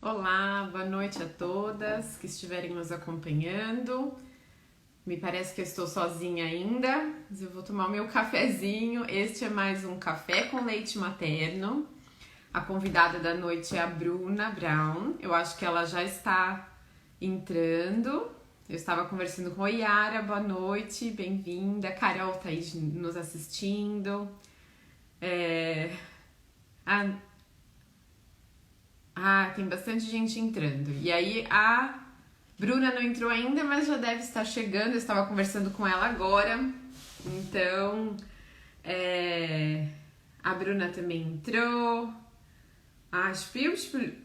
Olá, boa noite a todas que estiverem nos acompanhando. Me parece que eu estou sozinha ainda, mas eu vou tomar o meu cafezinho. Este é mais um café com leite materno. A convidada da noite é a Bruna Brown. Eu acho que ela já está entrando. Eu estava conversando com a Yara, boa noite, bem-vinda. Carol está aí nos assistindo. É... A tem bastante gente entrando. E aí a Bruna não entrou ainda, mas já deve estar chegando. Eu estava conversando com ela agora. Então, a Bruna também entrou. Spielspüren,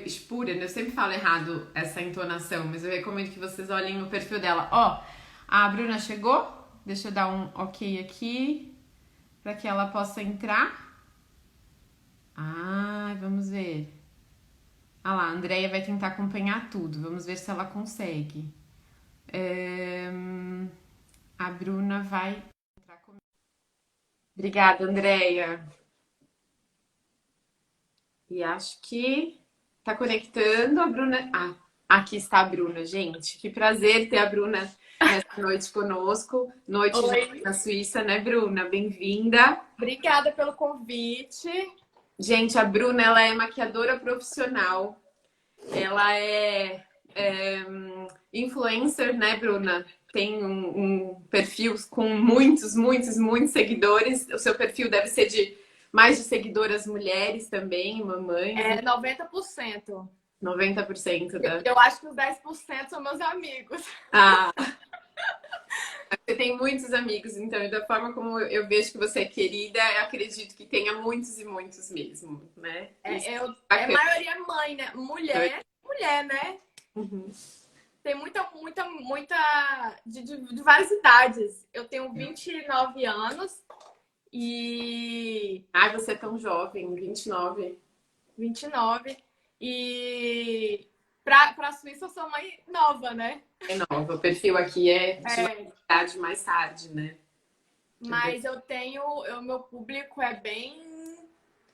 Spuren, eu sempre falo errado essa entonação, mas eu recomendo que vocês olhem no perfil dela. Ó, a Bruna chegou. Deixa eu dar um ok aqui para que ela possa entrar. Vamos ver. Lá, a Andrea vai tentar acompanhar tudo. Vamos ver se ela consegue. A Bruna vai entrar comigo. Obrigada, Andrea. E acho que tá conectando a Bruna. Aqui está a Bruna, gente. Que prazer ter a Bruna nessa noite conosco. Noite Oi, na Suíça, né, Bruna? Bem-vinda. obrigada pelo convite. Gente, a Bruna, ela é maquiadora profissional. Ela é influencer, né, Bruna? Tem um perfil com muitos seguidores. O seu perfil deve ser de mais de seguidoras mulheres também, mamães, né? É 90%. 90% da. Eu acho que os 10% são meus amigos. Ah, você tem muitos amigos, então, e da forma como eu vejo que você é querida, eu acredito que tenha muitos e muitos mesmo, né? Isso é É bacana. maioria mãe, né? Mulher, né? Uhum. Tem muita de várias idades. Eu tenho 29 anos e Você é tão jovem, 29. 29 e pra Suíça eu sou mãe nova, né? É nova. O perfil aqui é de uma É, idade mais tarde, né? mas o meu público é bem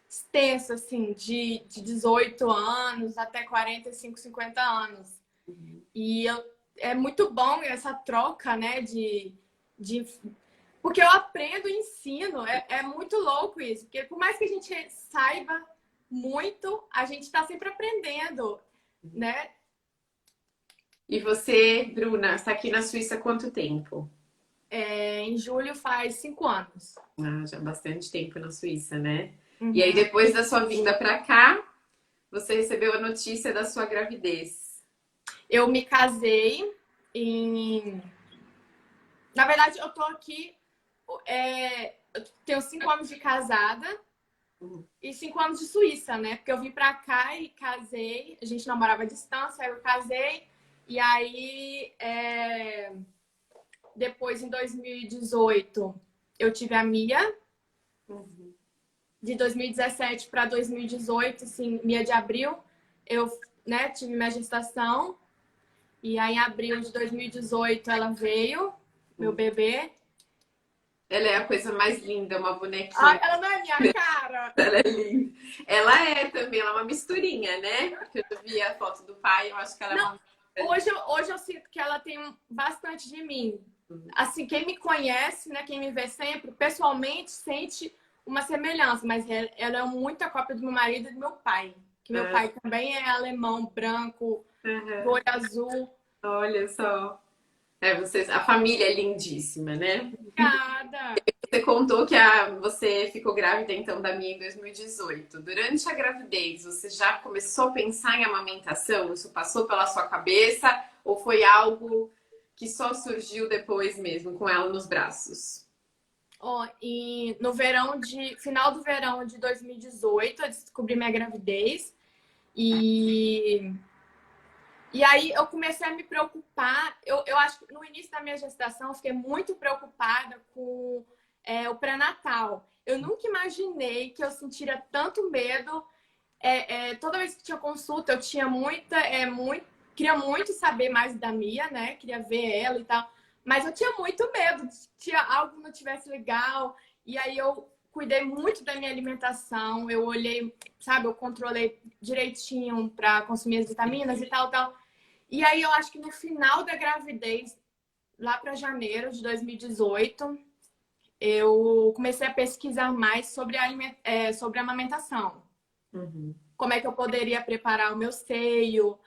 extenso, assim, de 18 anos até 45, 50 anos. E é muito bom essa troca, né, de... Porque eu aprendo e ensino, é muito louco isso. Porque por mais que a gente saiba muito, a gente está sempre aprendendo, né? E você, Bruna, está aqui na Suíça há quanto tempo? Em julho faz 5 anos. Já há bastante tempo na Suíça, né? E aí, Uhum. depois da sua vinda para cá, você recebeu a notícia da sua gravidez. Eu me casei em... Na verdade, eu tô aqui... eu tenho 5 anos de casada. Uhum. E 5 anos de Suíça, né? Porque eu vim pra cá e casei. A gente namorava à distância, aí eu casei. E aí, depois, em 2018, eu tive a Mia. Uhum. De 2017 para 2018, assim, Mia de abril, eu, né, tive minha gestação. E aí, em abril de 2018, ela veio, meu bebê. Ela é a coisa mais linda, uma Ai, bonequinha. ela não é minha cara! Ela é linda. Ela é também, ela é uma misturinha, né? Porque eu vi a foto do pai, eu acho que ela é Não, uma. hoje eu sinto que ela tem bastante de mim. Assim, quem me conhece, né, quem me vê sempre, pessoalmente, sente uma semelhança, mas ela é muita cópia do meu marido e do meu pai. Que meu pai também é alemão, branco, do Uhum. olho azul. Olha só. Vocês, a família é lindíssima, né? Obrigada. Você contou que você ficou grávida então da minha em 2018. Durante a gravidez, você já começou a pensar em amamentação? Isso passou pela sua cabeça ou foi algo que só surgiu depois mesmo, com ela nos braços? Ó, e no final do verão de 2018, eu descobri minha gravidez e E aí eu comecei a me preocupar. Eu acho que no início da minha gestação eu fiquei muito preocupada com o pré-natal. Eu nunca imaginei que eu sentiria tanto medo. Toda vez que tinha consulta, eu tinha queria muito saber mais da Mia, né? Queria ver ela e tal. Mas eu tinha muito medo de que algo não tivesse legal. E aí eu cuidei muito da minha alimentação, eu olhei, sabe, eu controlei direitinho para consumir as vitaminas e tal, tal. E aí eu acho que no final da gravidez, lá para janeiro de 2018, eu comecei a pesquisar mais sobre sobre a amamentação. Uhum. Como é que eu poderia preparar o meu seio,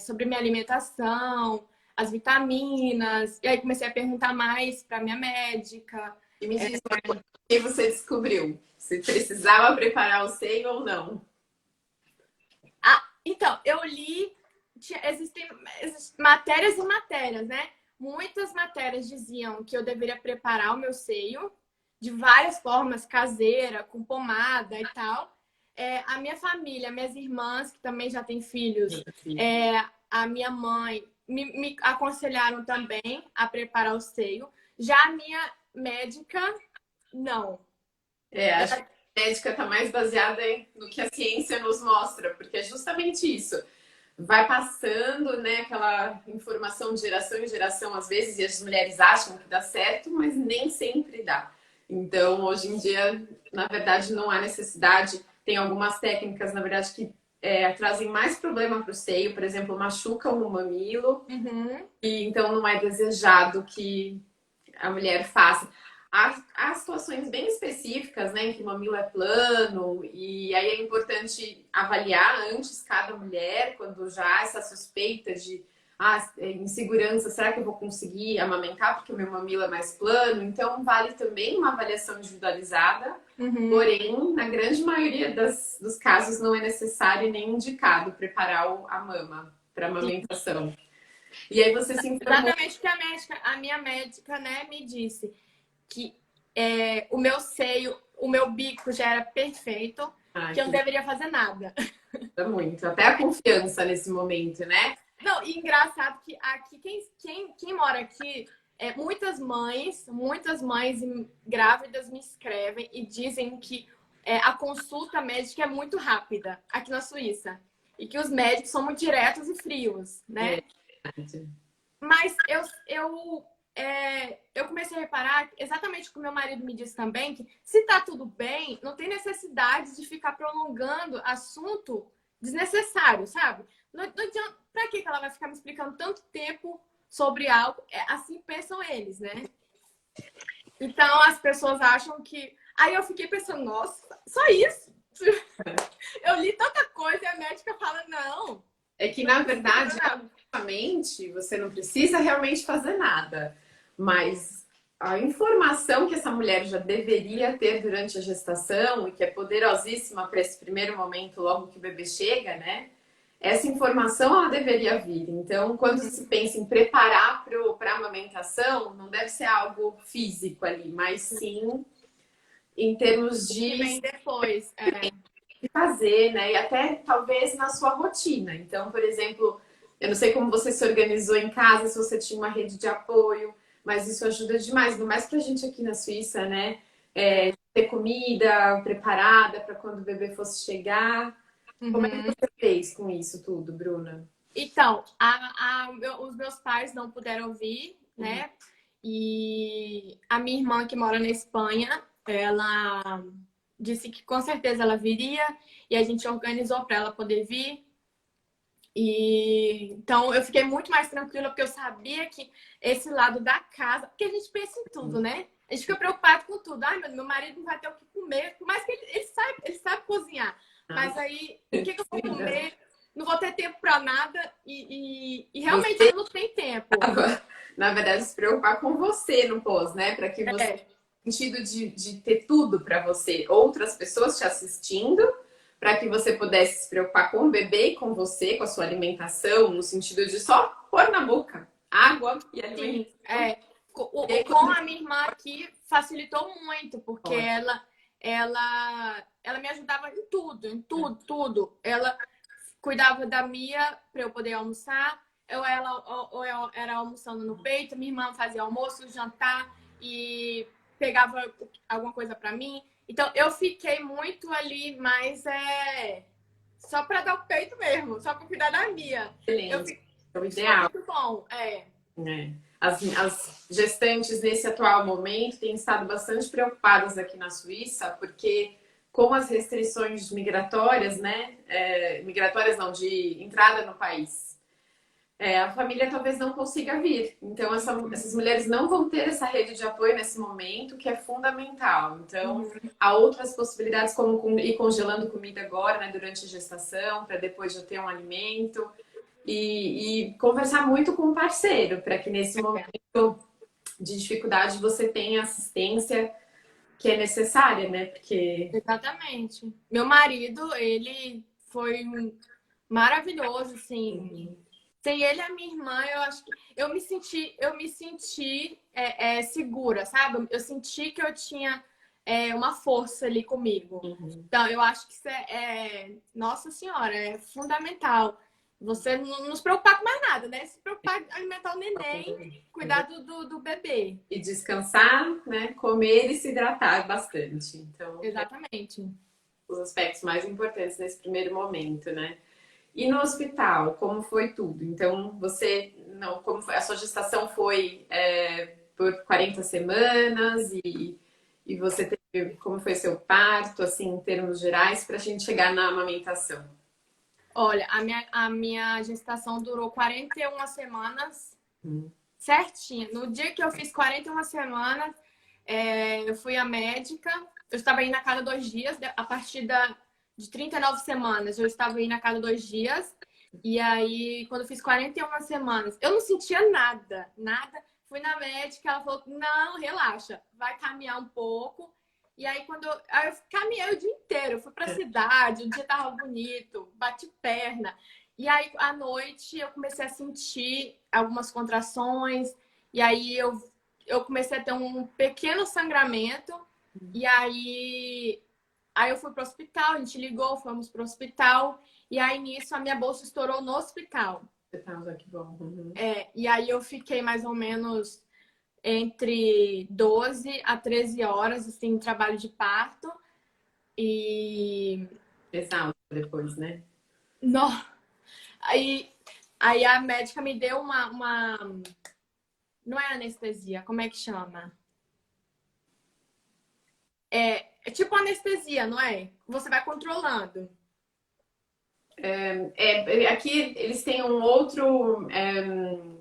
sobre minha alimentação, as vitaminas. E aí comecei a perguntar mais para minha médica. E me diz uma coisa, o que você descobriu? Se precisava preparar o seio ou não? Então, eu li, existem matérias e matérias, né? Muitas matérias diziam que eu deveria preparar o meu seio de várias formas, caseira, com pomada e tal. A minha família, minhas irmãs, que também já têm filhos, a minha mãe, me aconselharam também a preparar o seio. Já a minha médica, não. Acho que a médica está mais baseada no que a ciência nos mostra, porque é justamente isso. Vai passando, né, aquela informação de geração em geração, às vezes, e as mulheres acham que dá certo, mas nem sempre dá. Então, hoje em dia, na verdade, não há necessidade. Tem algumas técnicas, na verdade, que trazem mais problema para o seio, por exemplo, machucam o mamilo, e então não é desejado que a mulher faça. Há situações bem específicas, né, em que o mamilo é plano, e aí é importante avaliar antes cada mulher, quando já há essa suspeita de insegurança, será que eu vou conseguir amamentar porque o meu mamilo é mais plano? Então, vale também uma avaliação individualizada, porém, na grande maioria dos casos, não é necessário nem indicado preparar a mama para amamentação. E aí você se informou... Exatamente o que a minha médica, né, me disse. Que o meu seio, o meu bico já era perfeito, que eu não deveria fazer nada. Muito. Até a confiança nesse momento, né? Não, e engraçado que aqui, quem mora aqui, muitas mães grávidas me escrevem e dizem que a consulta médica é muito rápida aqui na Suíça. E que os médicos são muito diretos e frios, né? Mas eu comecei a reparar, exatamente o que o meu marido me disse também, que se tá tudo bem, não tem necessidade de ficar prolongando assunto desnecessário, sabe? Não adianta, pra que ela vai ficar me explicando tanto tempo sobre algo? Assim pensam eles, né? Então as pessoas acham que... Aí eu fiquei pensando, nossa, só isso? Eu li tanta coisa e a médica fala, não. É que, na verdade, você não precisa realmente fazer nada. Mas a informação que essa mulher já deveria ter durante a gestação e que é poderosíssima para esse primeiro momento, logo que o bebê chega, né? Essa informação ela deveria vir. Então, quando se pensa em preparar para a amamentação, não deve ser algo físico ali, mas sim em termos de vem depois, fazer, né? E até talvez na sua rotina. Então, por exemplo, eu não sei como você se organizou em casa, se você tinha uma rede de apoio, mas isso ajuda demais, ainda mais pra gente aqui na Suíça, né? Ter comida preparada para quando o bebê fosse chegar. Como é que você fez com isso tudo, Bruna? Então, os meus pais não puderam vir, né? E a minha irmã, que mora na Espanha, ela disse que com certeza ela viria e a gente organizou para ela poder vir. E então eu fiquei muito mais tranquila porque eu sabia que esse lado da casa, porque a gente pensa em tudo, né? A gente fica preocupado com tudo. Ai, meu marido não vai ter o que comer, mas que ele sabe cozinhar. Mas aí, o que eu vou comer? Não vou ter tempo para nada e realmente eu não tenho tempo. Na verdade, se preocupar com você no pós, né? Para que você, no sentido de ter tudo para você, outras pessoas te assistindo, para que você pudesse se preocupar com o bebê e com você, com a sua alimentação, no sentido de só pôr na boca água e alimentação. Sim, com a minha irmã aqui facilitou muito, porque ela me ajudava em tudo. Ela cuidava da Mia para eu poder almoçar, eu era almoçando no peito, minha irmã fazia almoço, jantar e pegava alguma coisa para mim. Então eu fiquei muito ali, mas só para dar o peito mesmo, só para cuidar da Mia. Excelente. É o ideal. Muito bom, É. As gestantes nesse atual momento têm estado bastante preocupadas aqui na Suíça, porque com as restrições migratórias, né? Migratórias não, de entrada no país, a família talvez não consiga vir. Então, essas mulheres não vão ter essa rede de apoio nesse momento, que é fundamental. Então, há outras possibilidades, como ir congelando comida agora, né, durante a gestação, para depois já ter um alimento. E conversar muito com o parceiro, para que nesse momento de dificuldade você tenha a assistência que é necessária, né? Porque. Exatamente. Meu marido, ele foi maravilhoso, assim. Sem ele e a minha irmã, eu acho que eu me senti segura, sabe? Eu senti que eu tinha uma força ali comigo. Então, eu acho que isso Nossa Senhora, é fundamental. Você não se preocupar com mais nada, né? Se preocupar em alimentar o neném, cuidar do bebê. E descansar, né? Comer e se hidratar bastante. Então, Exatamente. os aspectos mais importantes nesse primeiro momento, né? E no hospital, como foi tudo? Então, você não, como foi? A sua gestação foi por 40 semanas e você teve, como foi seu parto, assim, em termos gerais, para a gente chegar na amamentação? Olha, a minha gestação durou 41 semanas Hum. certinho. No dia que eu fiz 41 semanas, eu fui à médica. Eu estava indo a cada 2 dias. A partir de 39 semanas, eu estava indo a cada 2 dias. E aí, quando eu fiz 41 semanas, eu não sentia nada, nada. Fui na médica, ela falou, não, relaxa, vai caminhar um pouco. E aí, aí eu caminhei o dia inteiro. Eu fui pra cidade, o dia tava bonito, bati perna. E aí, à noite, eu comecei a sentir algumas contrações. E aí, eu comecei a ter um pequeno sangramento. E aí eu fui pro hospital, a gente ligou, fomos pro hospital. E aí, nisso, a minha bolsa estourou no hospital. Que bom. Uhum. E aí, eu fiquei mais ou menos entre 12 a 13 horas, assim, em trabalho de parto. E... Exausto depois, né? Não. Aí a médica me deu uma... Não é anestesia, como é que chama? É tipo anestesia, não é? Você vai controlando. Aqui eles têm um outro.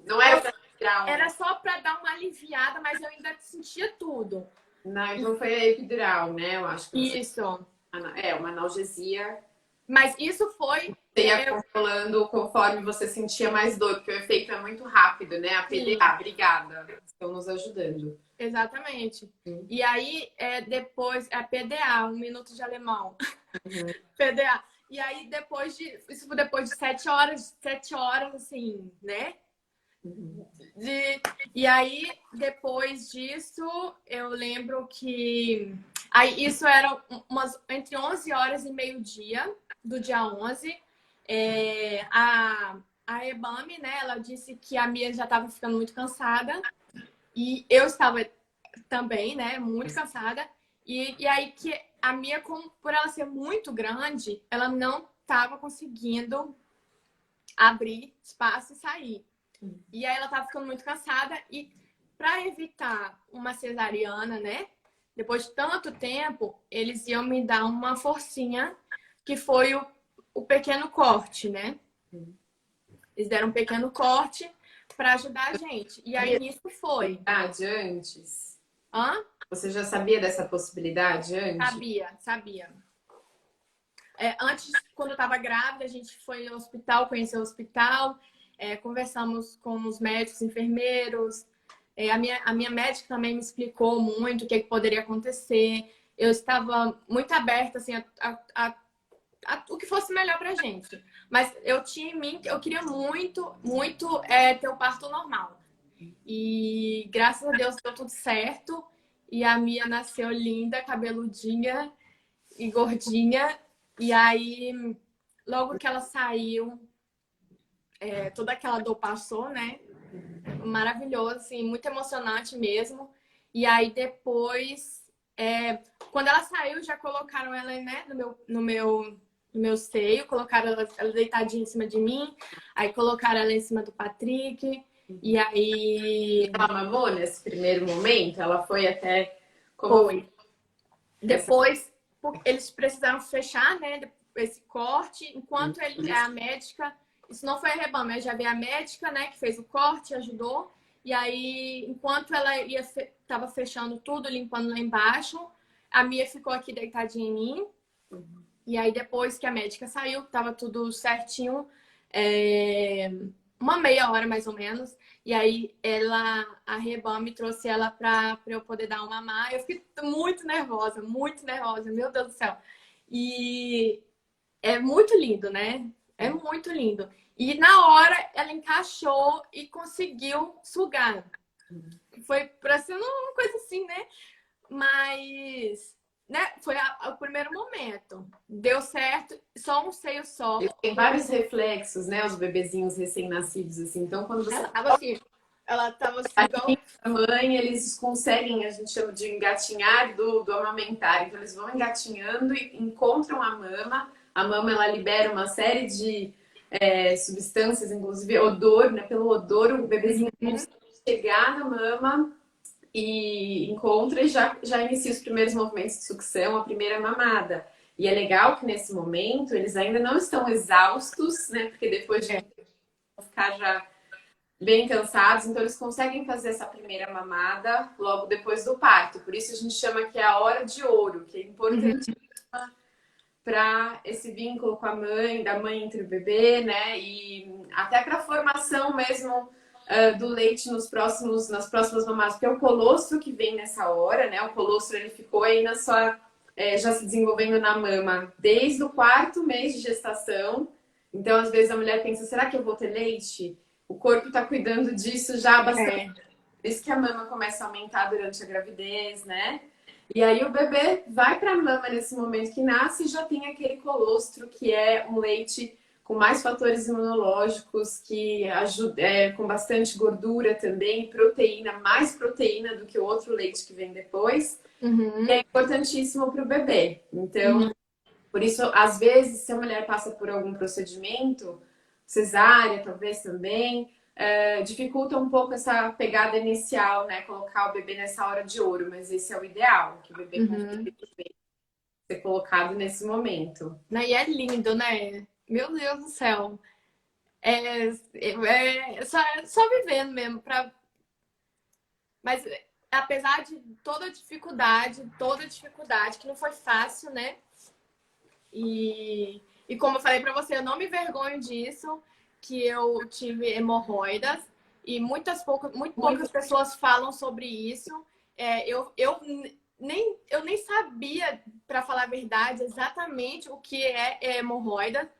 Não era para tirar Era só para dar uma aliviada, mas eu ainda sentia tudo. Não, então foi a epidural, né? Eu acho que você. Isso. Uma analgesia. Mas isso foi. Você ia controlando conforme você sentia mais dor, porque o efeito é muito rápido, né? A PDA, obrigada. Estão nos ajudando. Exatamente. E aí, depois, a PDA, 1 minuto de alemão. PDA. E aí, isso foi depois de 7 horas, assim, né? E aí, depois disso, eu lembro que... Aí, isso era entre 11 horas e meio-dia do dia 11. A EBAME, né, ela disse que a Mia já estava ficando muito cansada. E eu estava também, né, muito cansada. E aí, que a Mia, por ela ser muito grande, ela não estava conseguindo abrir espaço e sair. E aí ela tava ficando muito cansada e para evitar uma cesariana, né? Depois de tanto tempo, eles iam me dar uma forcinha, que foi o pequeno corte, né? Eles deram um pequeno corte para ajudar a gente. E aí nisso foi. Antes? Hã? Você já sabia dessa possibilidade antes? Sabia. Antes, quando eu estava grávida, a gente foi ao hospital, conheceu o hospital. Conversamos com os médicos, enfermeiros. A minha médica também me explicou muito o que poderia acontecer. Eu estava muito aberta assim, a o que fosse melhor pra gente. Mas eu queria muito, muito ter o parto normal. E graças a Deus deu tudo certo. E a Mia nasceu linda, cabeludinha e gordinha. E aí, logo que ela saiu, toda aquela dor passou, né? Maravilhoso, assim, muito emocionante mesmo. E aí depois, quando ela saiu, já colocaram ela, né, no meu seio, colocaram ela deitadinha em cima de mim, aí colocaram ela em cima do Patrick. E aí Ela mamou nesse primeiro momento? Ela foi até como foi. essa. Depois, eles precisaram fechar, né, esse corte, enquanto a médica, isso não foi a Rebama, eu já vi a médica, né, que fez o corte, ajudou, e aí, enquanto ela tava fechando tudo, limpando lá embaixo, a Mia ficou aqui deitadinha em mim, e aí depois que a médica saiu, tava tudo certinho, uma meia hora mais ou menos, e aí a Rebame trouxe ela pra eu poder dar uma mamar. Eu fiquei muito nervosa, meu Deus do céu. E é muito lindo, né? É muito lindo. E na hora ela encaixou e conseguiu sugar. Foi parecendo uma coisa assim, né? Mas, né? Foi o primeiro momento. Deu certo, só um seio só. Tem vários reflexos, né? Os bebezinhos recém-nascidos, assim. Então, quando você Ela tava assim, igual. a mãe, eles conseguem, a gente chama de engatinhar do amamentar. Então, eles vão engatinhando e encontram a mama, ela libera uma série de substâncias, inclusive odor, né? Pelo odor, o bebezinho consegue chegar na mama e encontra e já inicia os primeiros movimentos de sucção, a primeira mamada. E é legal que nesse momento eles ainda não estão exaustos, né? Porque depois de ficar já bem cansados, então eles conseguem fazer essa primeira mamada logo depois do parto. Por isso a gente chama que é a hora de ouro, que é importante para esse vínculo com a mãe, da mãe entre o bebê, né? E até para a formação mesmo do leite nas próximas mamadas, porque é o colostro que vem nessa hora, né? O colostro ele ficou aí já se desenvolvendo na mama desde o quarto mês de gestação. Então, às vezes a mulher pensa, será que eu vou ter leite? O corpo está cuidando disso já há bastante. Por isso que a mama começa a aumentar durante a gravidez, né? E aí o bebê vai para a mama nesse momento que nasce e já tem aquele colostro que é um leite com mais fatores imunológicos, que ajuda, com bastante gordura também, proteína, mais proteína do que o outro leite que vem depois. Uhum. E é importantíssimo para o bebê. Então, por isso, às vezes, se a mulher passa por algum procedimento, cesárea talvez também, dificulta um pouco essa pegada inicial, né? Colocar o bebê nessa hora de ouro, mas esse é o ideal, que o bebê consiga ser colocado nesse momento. E é lindo, né? Meu Deus do céu. Só vivendo mesmo. Mas apesar de toda dificuldade, que não foi fácil, né? E como eu falei pra você, eu não me vergonho disso, que eu tive hemorroidas. E muito poucas pessoas falam sobre isso. Eu nem sabia, para falar a verdade, exatamente o que é hemorroida.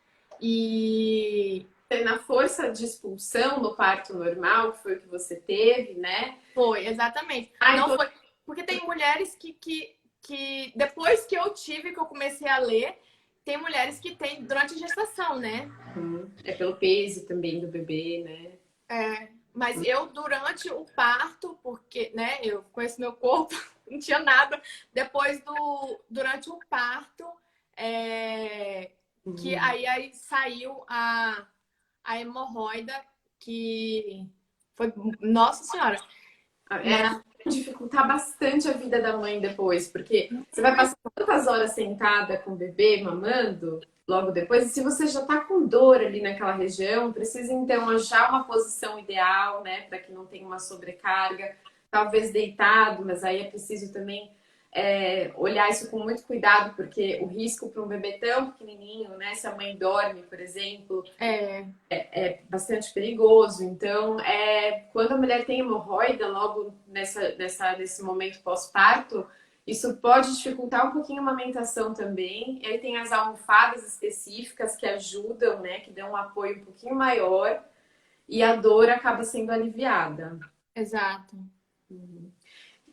E Na força de expulsão no parto normal, que foi o que você teve, né? foi, exatamente. Não foi. Porque tem mulheres que depois que eu tive, que eu comecei a ler, tem mulheres que têm durante a gestação, né? É pelo peso também do bebê, né? Mas eu, durante o parto, porque, né, eu conheço meu corpo, não tinha nada. Durante o parto, que aí saiu a hemorroida, que foi, nossa senhora. Dificultar bastante a vida da mãe depois, porque você vai passar tantas horas sentada com o bebê, mamando, logo depois, e se você já tá com dor ali naquela região, precisa então achar uma posição ideal, né, para que não tenha uma sobrecarga, talvez deitado, mas aí é preciso também olhar isso com muito cuidado, porque o risco para um bebê tão pequenininho, né, se a mãe dorme, por exemplo, é bastante perigoso. Então, quando a mulher tem hemorroida, logo nesse momento pós-parto, isso pode dificultar um pouquinho a amamentação também. E aí tem as almofadas específicas que ajudam, né, que dão um apoio um pouquinho maior e a dor acaba sendo aliviada. Exato.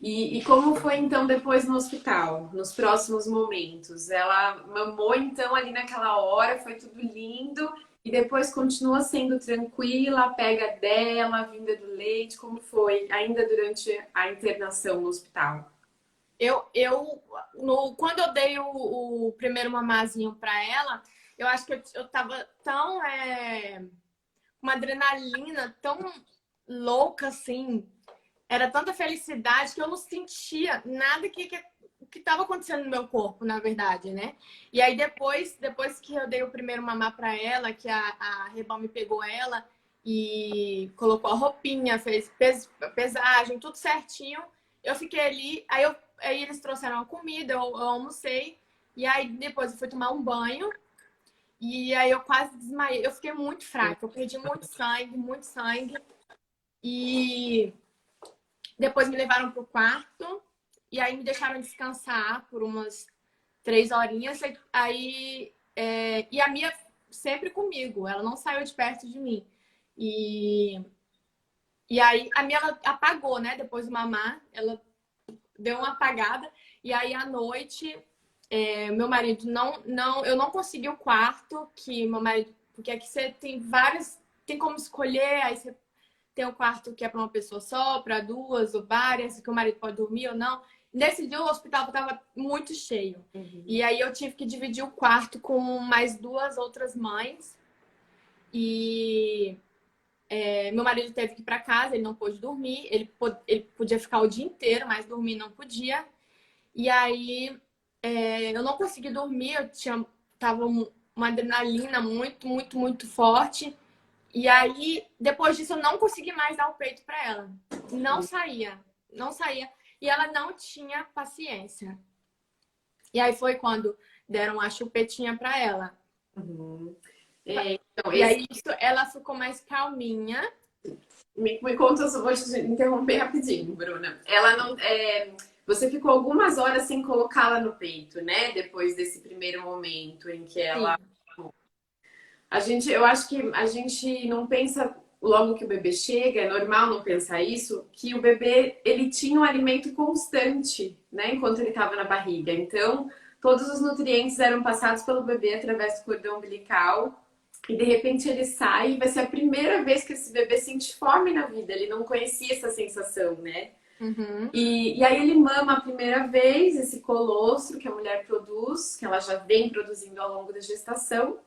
E como foi então depois no hospital, nos próximos momentos? Ela mamou então ali naquela hora, foi tudo lindo e depois continua sendo tranquila, a pega dela, a vinda do leite, como foi ainda durante a internação no hospital? Quando eu dei o primeiro mamazinho para ela, eu acho que eu tava tão uma adrenalina tão louca, assim. Era tanta felicidade que eu não sentia nada que estava acontecendo no meu corpo, na verdade, né? E aí depois que eu dei o primeiro mamar para ela, que a Rebão me pegou ela e colocou a roupinha, fez pesagem, tudo certinho, eu fiquei ali, aí eles trouxeram a comida, eu almocei, e aí depois eu fui tomar um banho, e aí eu quase desmaiei, eu fiquei muito fraca, eu perdi muito sangue, e depois me levaram pro quarto e aí me deixaram descansar por umas 3 horinhas. E a Mia sempre comigo, ela não saiu de perto de mim. E, e aí a Mia ela apagou, né? Depois do mamar, ela deu uma apagada. E aí à noite, meu marido eu não consegui o quarto que meu marido, porque aqui você tem vários, tem como escolher, aí você tem um quarto que é para uma pessoa só, para duas ou várias, que o marido pode dormir ou não. Nesse dia o hospital estava muito cheio. Uhum. E aí eu tive que dividir o quarto com mais 2 outras mães. E meu marido teve que ir para casa, ele não pôde dormir. Ele podia ficar o dia inteiro, mas dormir não podia. E aí eu não consegui dormir, tava uma adrenalina muito forte. E aí, depois disso, eu não consegui mais dar o peito para ela. Não saía, não saía. E ela não tinha paciência. E aí foi quando deram a chupetinha para ela. Uhum. Então, e aí ela ficou mais calminha. Me conta, eu vou te interromper rapidinho, Bruna. Ela não. Você ficou algumas horas sem colocá-la no peito, né? Depois desse primeiro momento em que ela. Sim. Eu acho que a gente não pensa logo que o bebê chega, é normal não pensar isso, que o bebê ele tinha um alimento constante, né? Enquanto ele estava na barriga. Então, todos os nutrientes eram passados pelo bebê através do cordão umbilical. E de repente ele sai e vai ser a primeira vez que esse bebê sente fome na vida. Ele não conhecia essa sensação, né? Uhum. E aí ele mama a primeira vez esse colostro que a mulher produz, que ela já vem produzindo ao longo da gestação.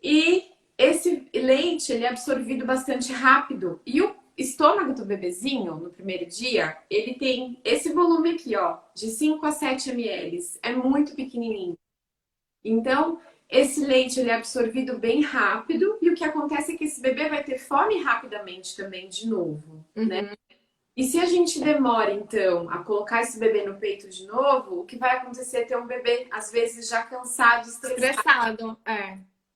E esse leite ele é absorvido bastante rápido. E o estômago do bebezinho, no primeiro dia, ele tem esse volume aqui, ó, de 5 a 7 ml. É muito pequenininho. Então, esse leite ele é absorvido bem rápido e o que acontece é que esse bebê vai ter fome rapidamente também de novo, né? E se a gente demora, então, a colocar esse bebê no peito de novo, o que vai acontecer é ter um bebê, às vezes, já cansado, estressado.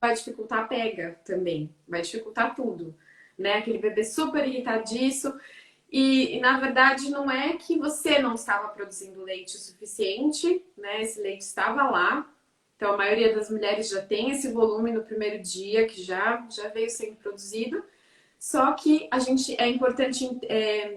Vai dificultar a pega também, vai dificultar tudo, né? Aquele bebê super irritadiço. E, na verdade, não é que você não estava produzindo leite o suficiente, né? Esse leite estava lá. Então, a maioria das mulheres já tem esse volume no primeiro dia, que já veio sendo produzido. Só que é importante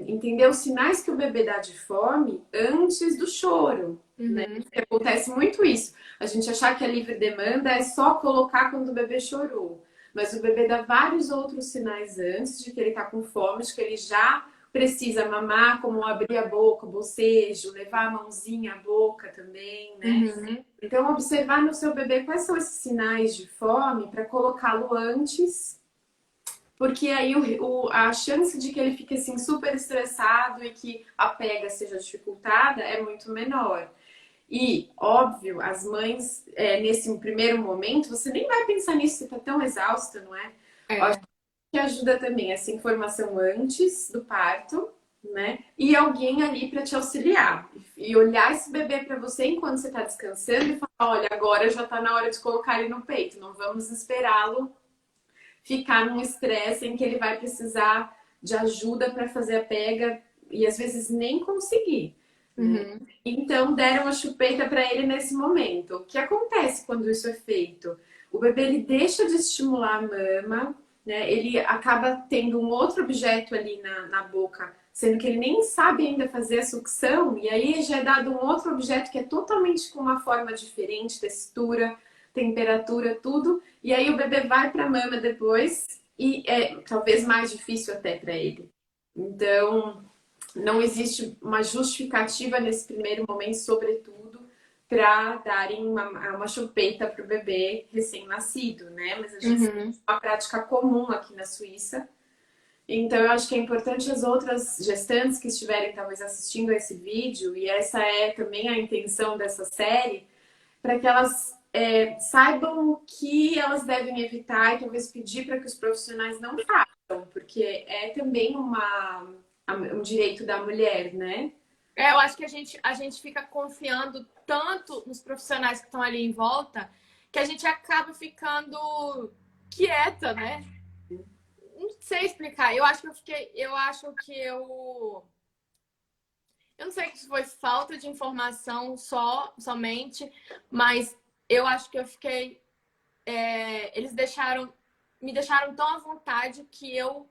entender os sinais que o bebê dá de fome antes do choro, né? Porque acontece muito isso. A gente achar que a livre demanda é só colocar quando o bebê chorou. Mas o bebê dá vários outros sinais antes de que ele está com fome, de que ele já precisa mamar, como abrir a boca, bocejo, levar a mãozinha à boca também, né? Então, observar no seu bebê quais são esses sinais de fome para colocá-lo antes, porque aí a chance de que ele fique assim super estressado e que a pega seja dificultada é muito menor. E, óbvio, as mães, nesse primeiro momento, você nem vai pensar nisso, você tá tão exausta, não é? Acho que ajuda também essa informação antes do parto, né? E alguém ali para te auxiliar. E olhar esse bebê para você enquanto você tá descansando e falar, olha, agora já tá na hora de colocar ele no peito, não vamos esperá-lo ficar num estresse em que ele vai precisar de ajuda para fazer a pega e às vezes nem conseguir. Então deram a chupeta para ele nesse momento. O que acontece quando isso é feito? O bebê ele deixa de estimular a mama, né? Ele acaba tendo um outro objeto ali na boca, sendo que ele nem sabe ainda fazer a sucção, e aí já é dado um outro objeto que é totalmente com uma forma diferente, textura, temperatura, tudo, e aí o bebê vai para a mama depois e é talvez mais difícil até para ele. Então, não existe uma justificativa nesse primeiro momento, sobretudo, para darem uma chupeta para o bebê recém-nascido, né? Mas a gente tem uma prática comum aqui na Suíça Então, eu acho que é importante as outras gestantes que estiverem talvez assistindo a esse vídeo, e essa é também a intenção dessa série, para que elas saibam o que elas devem evitar e talvez pedir para que os profissionais não façam, porque é também um direito da mulher, né? Eu acho que a gente fica confiando tanto nos profissionais que estão ali em volta que a gente acaba ficando quieta, né? Não sei explicar. Eu não sei se foi falta de informação somente, mas eu acho que eu fiquei. Eles me deixaram tão à vontade que eu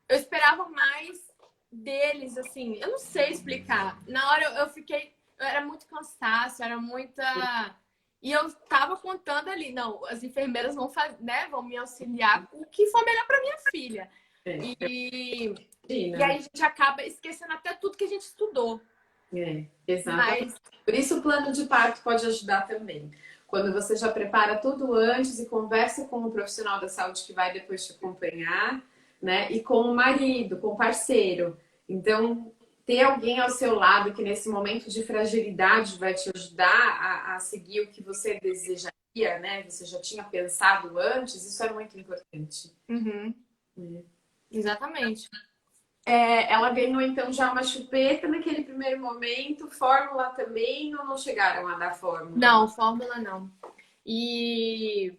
esperava mais deles, assim. Eu não sei explicar. Na hora eu fiquei. Era muito cansaço, era muita. E eu tava contando ali, não, as enfermeiras vão fazer, né, vão me auxiliar com o que for melhor para minha filha. E, e aí a gente acaba esquecendo até tudo que a gente estudou. Exatamente. Mas Por isso o plano de parto pode ajudar também. Quando você já prepara tudo antes e conversa com o profissional da saúde que vai depois te acompanhar, né? E com o marido, com o parceiro. Então, ter alguém ao seu lado que nesse momento de fragilidade vai te ajudar a seguir o que você desejaria, né? Você já tinha pensado antes, isso é muito importante. uhum, exatamente. Ela ganhou então já uma chupeta naquele primeiro momento, fórmula também, ou não chegaram a dar fórmula? Não, fórmula não. E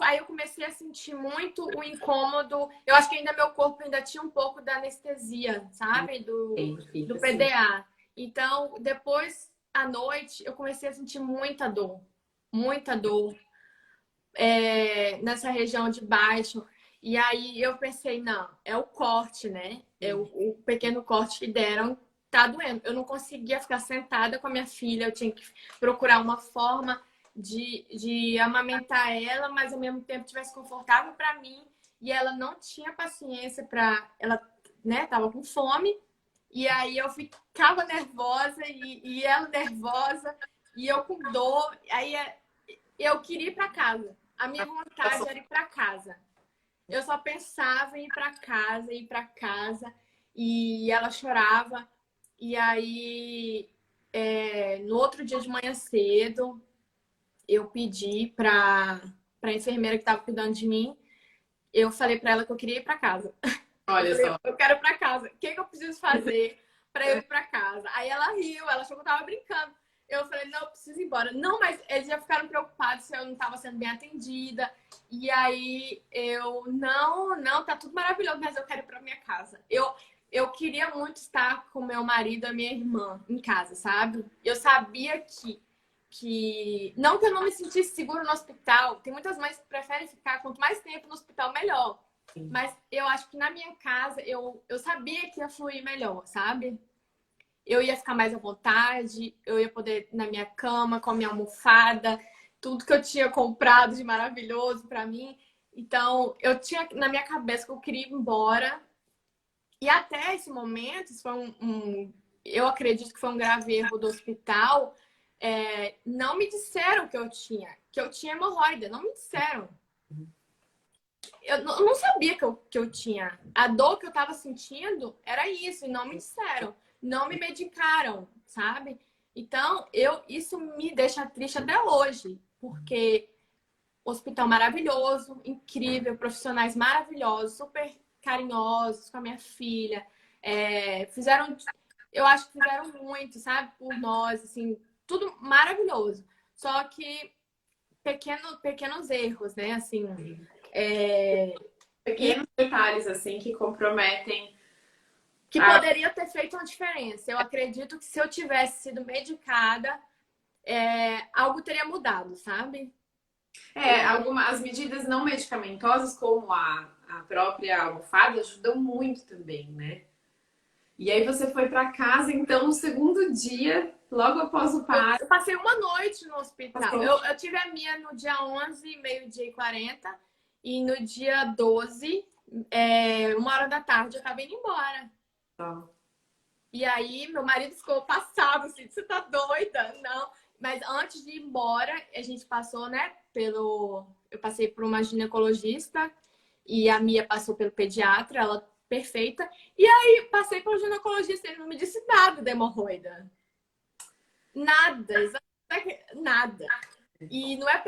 aí eu comecei a sentir muito o incômodo. Eu acho que ainda meu corpo ainda tinha um pouco da anestesia, sabe? Do PDA. Então, depois, à noite, eu comecei a sentir muita dor. Muita dor. Nessa região de baixo. E aí eu pensei, não, é o corte, né? É o pequeno corte que deram, tá doendo. Eu não conseguia ficar sentada com a minha filha, eu tinha que procurar uma forma de amamentar ela, mas ao mesmo tempo tivesse confortável para mim. E ela não tinha paciência para. Ela, né, tava com fome. E aí eu ficava nervosa e ela nervosa, e eu com dor. Aí eu queria ir para casa. A minha vontade era ir para casa. Eu só pensava em ir para casa, ir para casa. E ela chorava. E aí, no outro dia de manhã cedo, eu pedi para a enfermeira que estava cuidando de mim. Eu falei para ela que eu queria ir para casa. Olha só. Eu quero ir para casa. O que eu preciso fazer para eu ir para casa? Aí ela riu, ela achou que eu tava brincando. Eu falei, não, eu preciso ir embora. Não, mas eles já ficaram preocupados se eu não estava sendo bem atendida. E aí não, tá tudo maravilhoso, mas eu quero ir para minha casa. Eu queria muito estar com meu marido e a minha irmã em casa, sabe? Eu sabia não que eu não me sentisse seguro no hospital. Tem muitas mães que preferem ficar quanto mais tempo no hospital, melhor. Mas eu acho que na minha casa eu sabia que ia fluir melhor, sabe? Eu ia ficar mais à vontade, eu ia poder ir na minha cama, com a minha almofada, tudo que eu tinha comprado de maravilhoso para mim. Então, eu tinha na minha cabeça que eu queria ir embora. E até esse momento, isso foi eu acredito que foi um grave erro do hospital. Não me disseram que eu tinha hemorroida, não me disseram. Eu não sabia que eu tinha. A dor que eu tava sentindo era isso, e não me disseram. Não me medicaram, sabe? Então, isso me deixa triste até hoje, porque hospital maravilhoso, incrível, profissionais maravilhosos, super carinhosos com a minha filha. Eu acho que fizeram muito, sabe? Por nós, assim, tudo maravilhoso. Só que pequenos erros, né? Assim, Pequenos detalhes assim que comprometem. que poderia ter feito uma diferença. Eu acredito que se eu tivesse sido medicada, algo teria mudado, sabe? As medidas não medicamentosas, como a própria almofada, ajudam muito também, né? E aí você foi para casa, então, no segundo dia, logo após o parto. Eu passei uma noite no hospital. Eu tive a minha no dia 11, meio-dia e 40. E no dia 12, 1h da tarde, eu tava indo embora. Tá. E aí, meu marido ficou passado, assim, você tá doida? Não. Mas antes de ir embora, a gente passou, né, eu passei por uma ginecologista e a Mia passou pelo pediatra, ela perfeita. E aí passei pelo ginecologista, ele não me disse nada da hemorroida. Nada, nada. E não é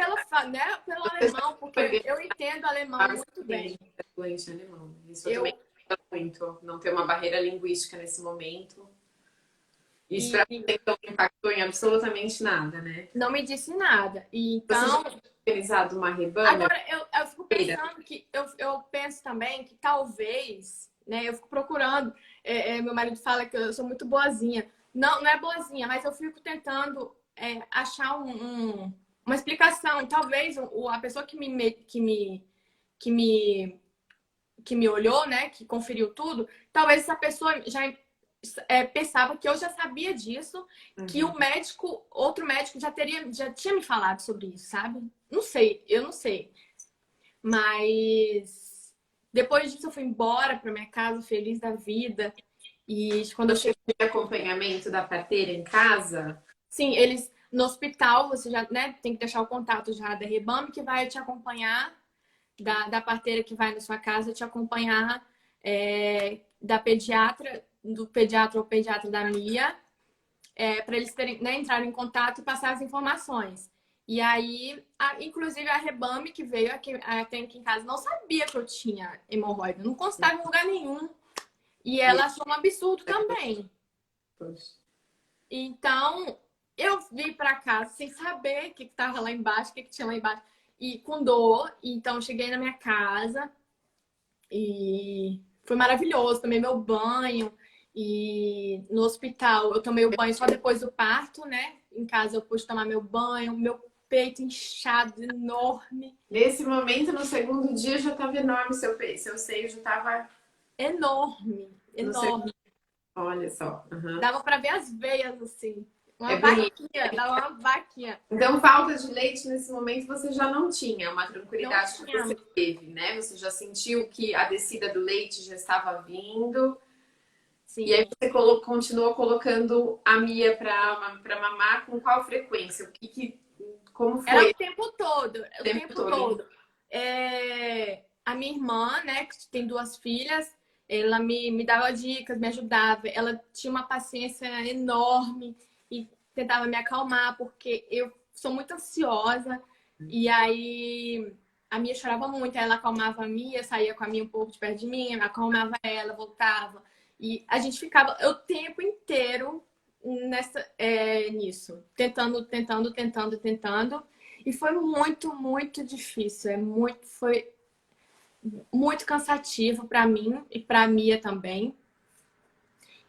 né, pelo alemão, porque eu entendo alemão muito bem. Fluente em alemão. Isso eu também gosto muito. Não ter uma barreira linguística nesse momento. Isso pra você não impactou em absolutamente nada, né? Não me disse nada. E então. Você já tinha organizado uma rebana? Agora, eu fico pensando que. Eu penso também que talvez. Né, eu fico procurando. Meu marido fala que eu sou muito boazinha. Não, não é boazinha, mas eu fico tentando achar uma explicação. Talvez a pessoa que me olhou, né, que conferiu tudo, talvez essa pessoa já pensava que eu já sabia disso, que o médico, outro médico já tinha me falado sobre isso, sabe? Não sei, eu não sei. Mas depois disso eu fui embora para minha casa feliz da vida. E quando eu cheguei, acompanhamento da parteira em casa? Sim, eles no hospital, você já, né, tem que deixar o contato já da Rebame que vai te acompanhar, da parteira que vai na sua casa te acompanhar, da pediatra, do pediatra ou pediatra da Mia, para eles terem, né, entrarem em contato e passar as informações. E aí, inclusive a Rebame que veio aqui em casa não sabia que eu tinha hemorroida, não constava em lugar nenhum. E ela achou um absurdo também. Então, eu vim para casa sem saber o que estava lá embaixo, o que tinha lá embaixo. E com dor. Então, cheguei na minha casa e foi maravilhoso. Tomei meu banho. E no hospital, eu tomei o banho só depois do parto, né? Em casa, eu pude tomar meu banho. Meu peito inchado, enorme. Nesse momento, no segundo dia, já estava enorme seu peito. Seu seio já estava... Enorme, enorme. Olha só. Dava para ver as veias, assim. Uma vaquinha, dava uma vaquinha. Então, falta de leite nesse momento você já não tinha, uma tranquilidade que você teve, né? Você já sentiu que a descida do leite já estava vindo. Sim. E aí você continuou colocando a Mia para mamar com qual frequência? Como foi? Era o tempo todo. O tempo todo. A minha irmã, né, que tem 2 filhas, ela me dava dicas, me ajudava. Ela tinha uma paciência enorme e tentava me acalmar, porque eu sou muito ansiosa. E aí a Mia chorava muito, aí ela acalmava a Mia, saía com a Mia um pouco de perto de mim, acalmava ela, voltava. E a gente ficava o tempo inteiro nisso, tentando. E foi muito, muito difícil. Foi muito cansativo para mim e para Mia também.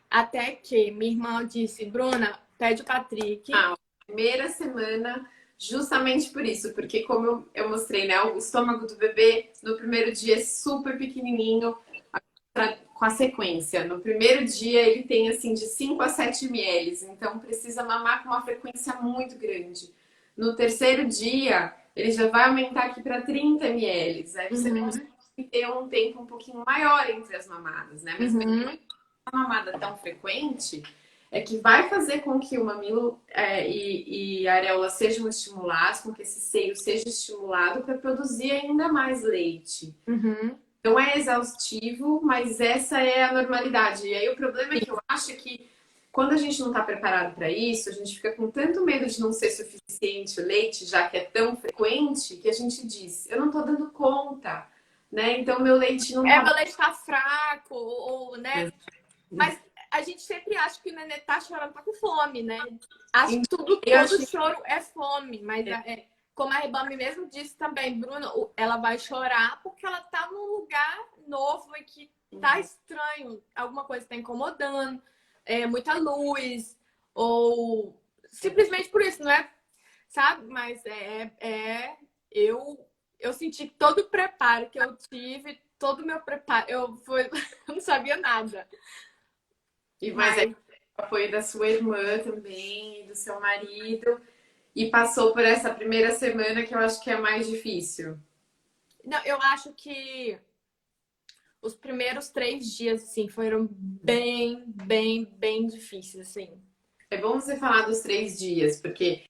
Até que minha irmã disse, Bruna, pede o Patrick. Primeira semana, justamente por isso, porque como eu mostrei, né, o estômago do bebê no primeiro dia é super pequenininho, com a sequência. No primeiro dia ele tem assim de 5 a 7 ml, então precisa mamar com uma frequência muito grande. No terceiro dia, ele já vai aumentar aqui para 30 ml. Aí você consegue ter um tempo um pouquinho maior entre as mamadas, né? Mas mesmo uma mamada tão frequente é que vai fazer com que o mamilo e a areola sejam estimulados, com que esse seio seja estimulado para produzir ainda mais leite. Não é exaustivo, mas essa é a normalidade. E aí o problema é que eu acho que quando a gente não está preparado para isso, a gente fica com tanto medo de não ser suficiente o leite, já que é tão frequente, que a gente diz, eu não estou dando conta, né? Então meu leite não meu leite está fraco, ou, né? Mas a gente sempre acha que o nenê tá chorando, tá com fome, né? Acho que todo choro é fome, mas como a Rebame mesmo disse também, Bruna, ela vai chorar porque ela tá num lugar novo e que tá estranho, alguma coisa tá incomodando, muita luz, ou simplesmente por isso, não é? Sabe? Mas eu senti todo o preparo que eu tive, todo o meu preparo, eu não sabia nada. Mas o apoio da sua irmã também, do seu marido, e passou por essa primeira semana que eu acho que é a mais difícil. Não, eu acho que os primeiros 3 dias, assim, foram bem, bem, bem difíceis, assim. É bom você falar dos 3 dias, porque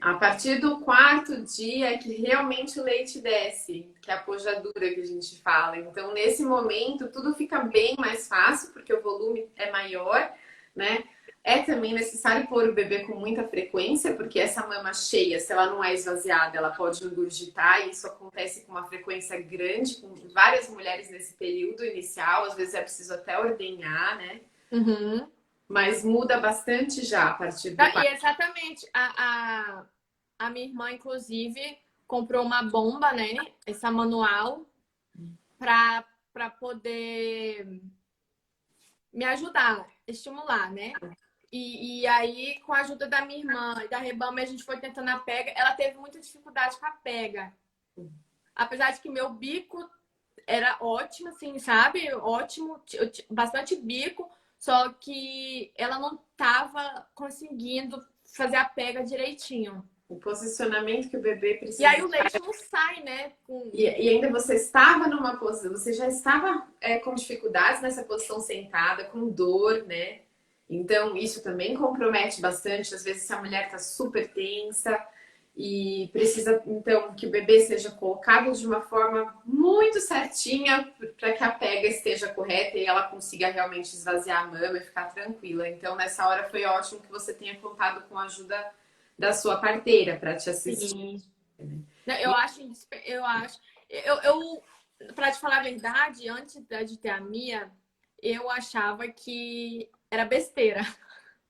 A partir do quarto dia é que realmente o leite desce, que é a pojadura que a gente fala. Então, nesse momento, tudo fica bem mais fácil, porque o volume é maior, né? É também necessário pôr o bebê com muita frequência, porque essa mama cheia, se ela não é esvaziada, ela pode engurgitar, e isso acontece com uma frequência grande, com várias mulheres nesse período inicial, às vezes é preciso até ordenhar, né? Uhum. Mas muda bastante já a partir do E quarto. exatamente, a minha irmã, inclusive, comprou uma bomba, né? Essa manual, para poder me ajudar, estimular, né? E aí, com a ajuda da minha irmã e da Rebama, a gente foi tentando a pega. Ela teve muita dificuldade com a pega. Apesar de que meu bico era ótimo, assim, sabe? Ótimo, bastante bico. Só que ela não tava conseguindo fazer a pega direitinho. O posicionamento que o bebê E precisa. aí o leite não sai, né? E ainda você estava numa posição, você já estava com dificuldades nessa posição sentada, com dor, né? Então, isso também compromete bastante. Às vezes, se a mulher está super tensa e precisa, então, que o bebê seja colocado de uma forma muito certinha para que a pega esteja correta e ela consiga realmente esvaziar a mama e ficar tranquila. Então, nessa hora foi ótimo que você tenha contado com a ajuda da sua parteira para te assistir. Sim. Eu acho, eu para te falar a verdade, antes de ter a Mia, eu achava que era besteira.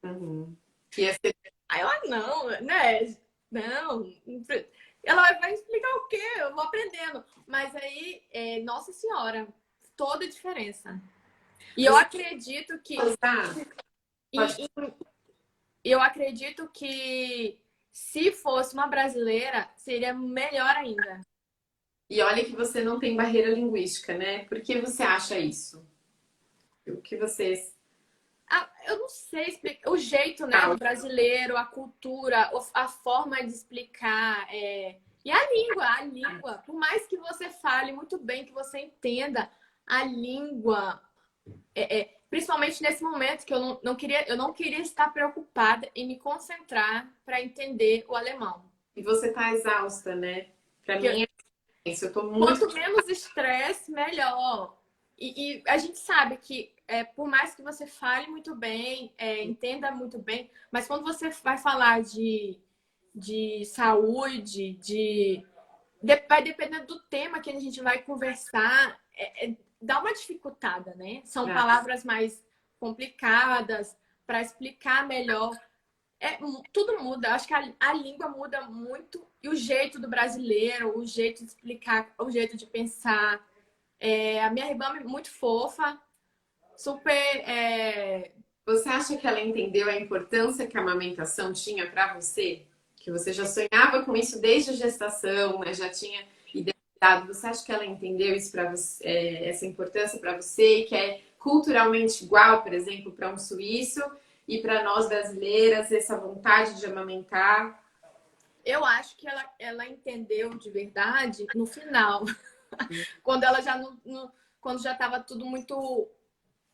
Uhum. Que ia ser. Aí eu, não, né? Não. Ela vai explicar o quê? Eu vou aprendendo. Mas aí, nossa senhora, toda a diferença. E eu acredito que. E eu acredito que se fosse uma brasileira, seria melhor ainda. E olha que você não tem barreira linguística, né? Por que você acha isso? O que você. Eu não sei explicar. O jeito, né, do brasileiro, a cultura, a forma de explicar. E a língua. Por mais que você fale muito bem, que você entenda a língua. Principalmente nesse momento que eu não queria estar preocupada em me concentrar para entender o alemão. E você tá exausta, né? Pra Porque mim é isso. Eu tô muito. quanto menos estresse, melhor. E a gente sabe que, por mais que você fale muito bem, entenda muito bem, mas quando você vai falar de saúde, vai dependendo do tema que a gente vai conversar, dá uma dificultada, né? São palavras mais complicadas para explicar melhor. Tudo muda. Acho que a língua muda muito e o jeito do brasileiro, o jeito de explicar, o jeito de pensar. A minha irmã é muito fofa, super. Você acha que ela entendeu a importância que a amamentação tinha pra você? Que você já sonhava com isso desde a gestação, né? Já tinha idealizado. Você acha que ela entendeu isso para você, essa importância para você, que é culturalmente igual, por exemplo, para um suíço e para nós brasileiras, essa vontade de amamentar? Eu acho que ela entendeu de verdade no final, quando ela já quando já estava tudo muito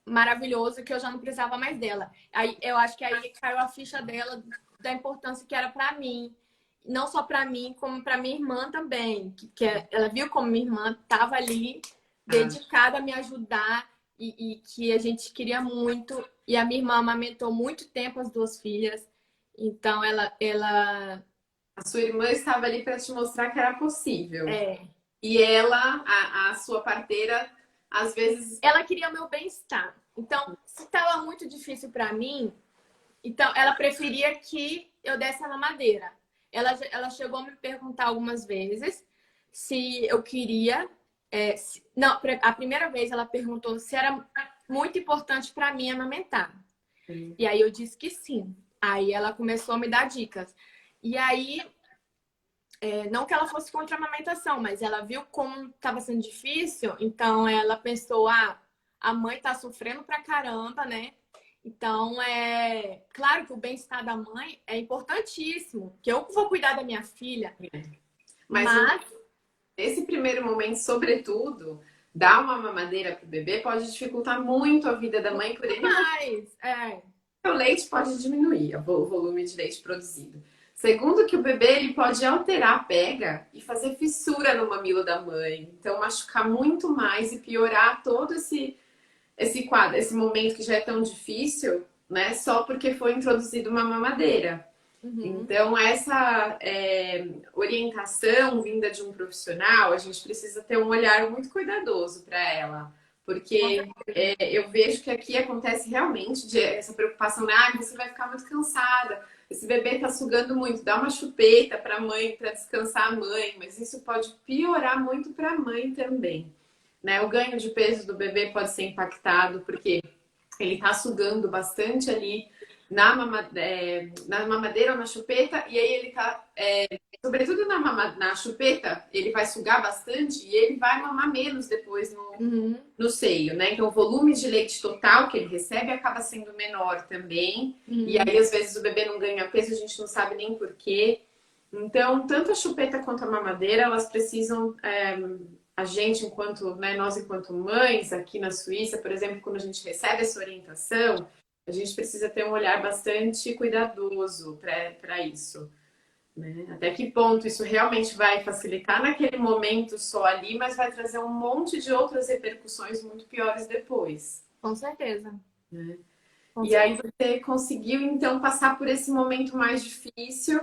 maravilhoso, que eu já não precisava mais dela. Aí eu acho que aí caiu a ficha dela da importância que era para mim, não só para mim, como para minha irmã também, ela viu como minha irmã estava ali dedicada a me ajudar e que a gente queria muito. E a minha irmã amamentou muito tempo as duas filhas, então ela A sua irmã estava ali para te mostrar que era possível. é, E ela, a sua parteira, às vezes. ela queria o meu bem-estar. Então, se estava muito difícil para mim, então ela preferia que eu desse a mamadeira. Ela chegou a me perguntar algumas vezes se eu queria. Não, a primeira vez ela perguntou se era muito importante para mim amamentar. Sim. E aí eu disse que sim. Aí ela começou a me dar dicas. E aí, não que ela fosse contra a amamentação, mas ela viu como estava sendo difícil, então ela pensou, a mãe tá sofrendo pra caramba, né? Então, claro que o bem-estar da mãe é importantíssimo, que eu vou cuidar da minha filha. Mas nesse primeiro momento, sobretudo, dar uma mamadeira pro bebê pode dificultar muito a vida da mãe, por ele. Mas, O leite pode diminuir, o volume de leite produzido. Segundo, que o bebê ele pode alterar a pega e fazer fissura no mamilo da mãe. Então, machucar muito mais e piorar todo esse quadro, esse momento que já é tão difícil, né? Só porque foi introduzida uma mamadeira. Uhum. Então, essa orientação vinda de um profissional, a gente precisa ter um olhar muito cuidadoso para ela. Porque eu vejo que aqui acontece realmente essa preocupação, né? Ah, você vai ficar muito cansada, esse bebê tá sugando muito, dá uma chupeta para a mãe, para descansar a mãe, mas isso pode piorar muito para a mãe também, né? O ganho de peso do bebê pode ser impactado, porque ele tá sugando bastante ali na mamadeira ou na chupeta, e aí ele tá, sobretudo na chupeta, ele vai sugar bastante e ele vai mamar menos depois Uhum. no seio, né? Então o volume de leite total que ele recebe acaba sendo menor também, e Uhum. aí às vezes o bebê não ganha peso, a gente não sabe nem por quê. Então, tanto a chupeta quanto a mamadeira, elas precisam, a gente, enquanto, né, nós enquanto mães, aqui na Suíça, por exemplo, quando a gente recebe essa orientação, a gente precisa ter um olhar bastante cuidadoso para isso, né? Até que ponto isso realmente vai facilitar naquele momento só ali, mas vai trazer um monte de outras repercussões muito piores depois, Com certeza. né? Com E aí certeza. você conseguiu então passar por esse momento mais difícil,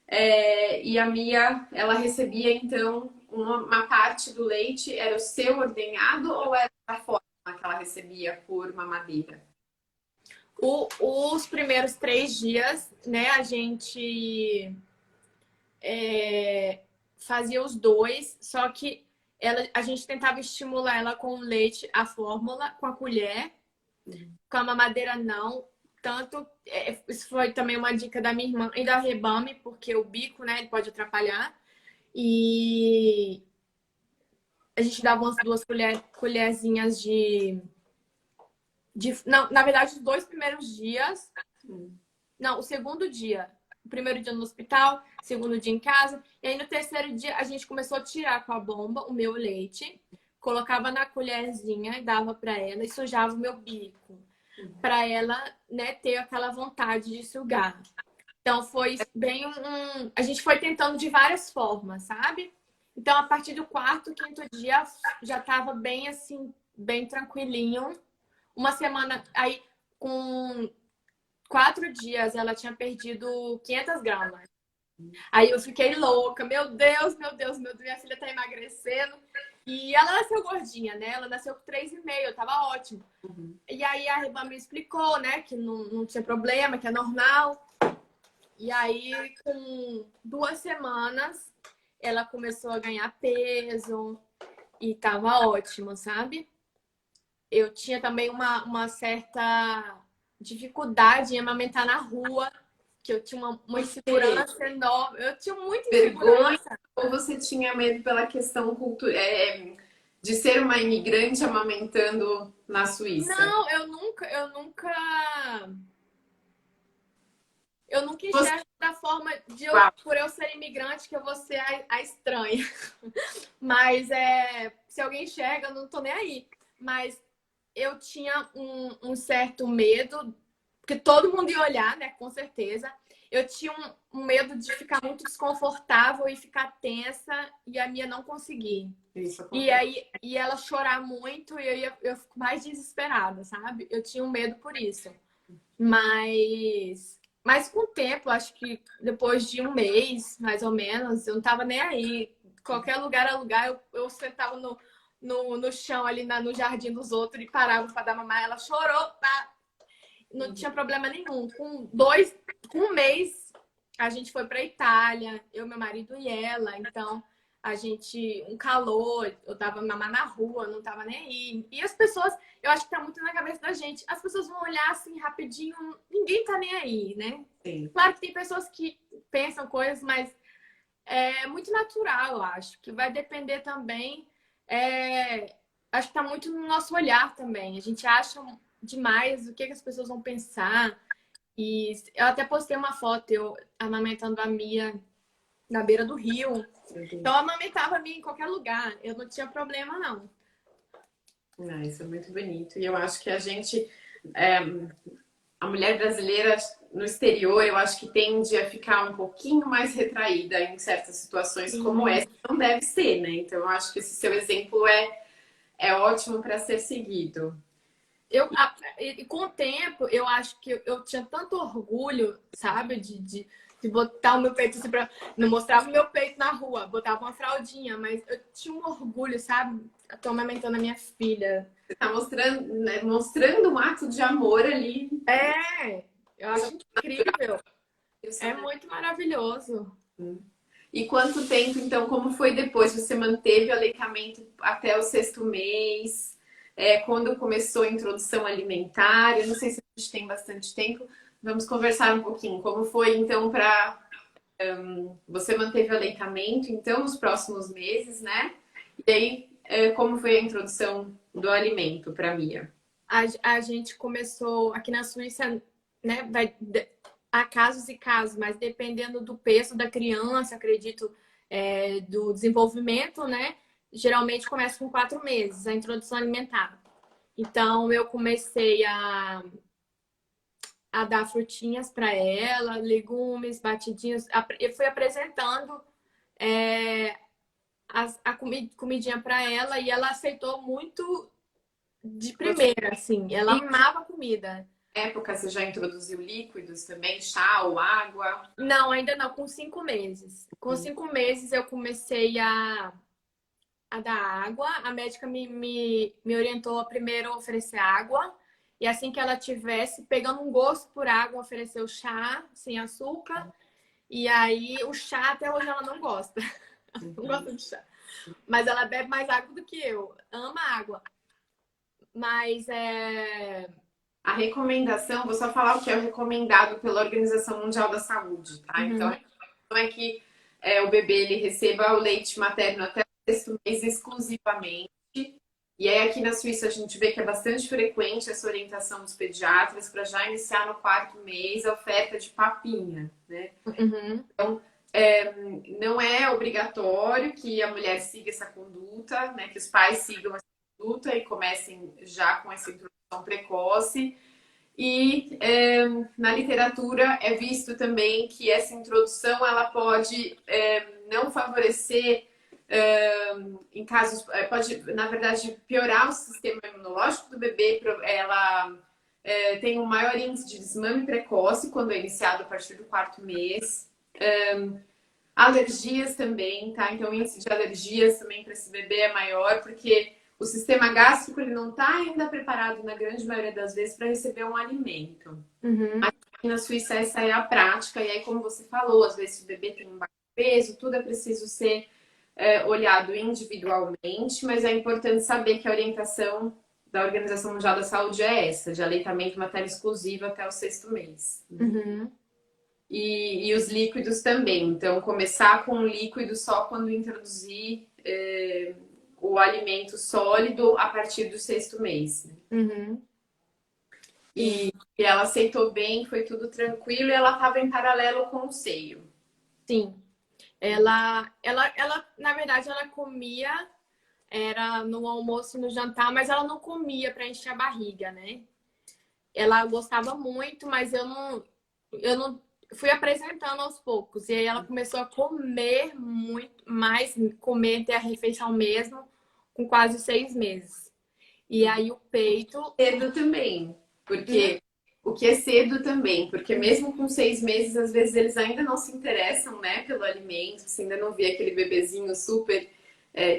e a Mia, ela recebia então uma parte do leite, era o seu ordenhado ou era a forma que ela recebia por mamadeira? Os primeiros 3 dias, né, a gente fazia os dois, só que a gente tentava estimular ela com o leite, a fórmula, com a colher, com a mamadeira não. Tanto, isso foi também uma dica da minha irmã e da Rebame, porque o bico, né, ele pode atrapalhar. E a gente dava umas 2 colherzinhas Não, na verdade, os 2 primeiros dias. Não, o segundo dia. O primeiro dia no hospital, segundo dia em casa. E aí no terceiro dia a gente começou a tirar com a bomba o meu leite, colocava na colherzinha e dava para ela e sujava o meu bico, para ela, né, ter aquela vontade de sugar. Então foi bem a gente foi tentando de várias formas, sabe? Então a partir do quarto, quinto dia já tava bem assim, bem tranquilinho. Uma semana aí com 4 dias ela tinha perdido 500 gramas. Aí eu fiquei louca, meu Deus, meu Deus, meu Deus, minha filha tá emagrecendo. E ela nasceu gordinha, né? Ela nasceu com 3,5, tava ótimo. E aí a Reba me explicou, né, que não tinha problema, que é normal. E aí, com 2 semanas, ela começou a ganhar peso e tava ótimo, sabe? Eu tinha também uma certa dificuldade em amamentar na rua, que eu tinha uma insegurança enorme. Eu tinha muita Vergonha insegurança. ou você tinha medo pela questão cultural, de ser uma imigrante amamentando na Suíça? Não, eu nunca Você... enxergo da forma de Uau. por eu ser imigrante, que eu vou ser a estranha. Mas se alguém enxerga, eu não tô nem aí. Mas eu tinha um certo medo, porque todo mundo ia olhar, né? Com certeza. Eu tinha um medo de ficar muito desconfortável e ficar tensa e a minha não conseguir. E aí ela chorar muito e eu fico mais desesperada, sabe? Eu tinha um medo por isso. Mas com o tempo, acho que depois de um mês, mais ou menos, eu não tava nem aí. Qualquer lugar a lugar, eu sentava no chão ali no jardim dos outros e parava para dar mamar. Ela chorou, tá? Não tinha problema nenhum. Com um mês, a gente foi para Itália, eu, meu marido e ela. Então, um calor, eu tava mamar na rua, não tava nem aí. E as pessoas, eu acho que tá muito na cabeça da gente. As pessoas vão olhar assim rapidinho, ninguém tá nem aí, né? Sim. Claro que tem pessoas que pensam coisas, mas é muito natural, eu acho. Que vai depender também. Acho que tá muito no nosso olhar também. A gente acha demais o que as pessoas vão pensar. E eu até postei uma foto, eu amamentando a Mia na beira do rio. Então eu amamentava a Mia em qualquer lugar. Eu não tinha problema, não. Isso é muito bonito. E eu acho que a gente, a mulher brasileira no exterior, eu acho que tende a ficar um pouquinho mais retraída em certas situações como Sim. essa. Não deve ser, né? Então, eu acho que esse seu exemplo é ótimo para ser seguido. E com o tempo, eu acho que eu tinha tanto orgulho, sabe, de botar o meu peito assim pra. Não mostrava o meu peito na rua, botava uma fraldinha, mas eu tinha um orgulho, sabe? Eu tô amamentando a minha filha. Você está mostrando, né, mostrando um ato de amor ali. É, eu acho incrível. Isso, É né? muito maravilhoso. E quanto tempo, então, como foi depois? Você manteve o aleitamento até o sexto mês? Quando começou a introdução alimentar? Eu não sei se a gente tem bastante tempo. Vamos conversar um pouquinho. Como foi, então, para você manteve o aleitamento, então, nos próximos meses, né? E aí, como foi a introdução do alimento para a Mia? A gente começou aqui na Suíça, né? Há casos e casos, mas dependendo do peso da criança, acredito, do desenvolvimento, né? Geralmente começa com 4 meses a introdução alimentar. Então eu comecei a dar frutinhas para ela, legumes, batidinhos. Eu fui apresentando comidinha para ela e ela aceitou muito de Você, primeira, assim. Ela em amava a comida. época, você já introduziu líquidos também, chá ou água? Não, ainda não, com 5 meses. Com 5 meses eu comecei a dar água. A médica me orientou a primeiro oferecer água. E assim que ela tivesse pegando um gosto por água, oferecer o chá sem açúcar. E aí o chá até hoje ela não gosta. Não gosta de chá. Mas ela bebe mais água do que eu. Ama água. Mas A recomendação, vou só falar o que é o recomendado pela Organização Mundial da Saúde, tá? Então, a Uhum, recomendação é que o bebê ele receba o leite materno até o sexto mês exclusivamente. E aí, aqui na Suíça, a gente vê que é bastante frequente essa orientação dos pediatras para já iniciar no quarto mês a oferta de papinha, né? uhum, Não é obrigatório que a mulher siga essa conduta, né? Que os pais sigam essa conduta e comecem já com essa introdução precoce. E na literatura é visto também que essa introdução ela pode não favorecer em casos pode na verdade piorar o sistema imunológico do bebê. Ela tem um maior índice de desmame precoce quando é iniciado a partir do quarto mês. Alergias também, tá? Então o índice de alergias também para esse bebê é maior porque o sistema gástrico ele não está ainda preparado na grande maioria das vezes para receber um alimento. uhum, Aqui na Suíça essa é a prática e aí como você falou, às vezes o bebê tem um baixo peso, tudo é preciso ser olhado individualmente, mas é importante saber que a orientação da Organização Mundial da Saúde é essa, de aleitamento materno exclusivo até o sexto mês. uhum. E os líquidos também. Então, começar com um líquido só quando introduzir o alimento sólido a partir do sexto mês. Uhum. Sim. E ela aceitou bem, foi tudo tranquilo e ela estava em paralelo com o seio. Sim. Na verdade, ela comia, era no almoço e no jantar, mas ela não comia para encher a barriga, né? Ela gostava muito, mas eu não fui apresentando aos poucos. E aí ela começou a comer muito mais, comer, ter a refeição mesmo, com quase 6 meses. E aí o peito. Cedo também, Hum? porque o que é cedo também, porque mesmo com 6 meses, às vezes eles ainda não se interessam, né, pelo alimento, você ainda não vê aquele bebezinho super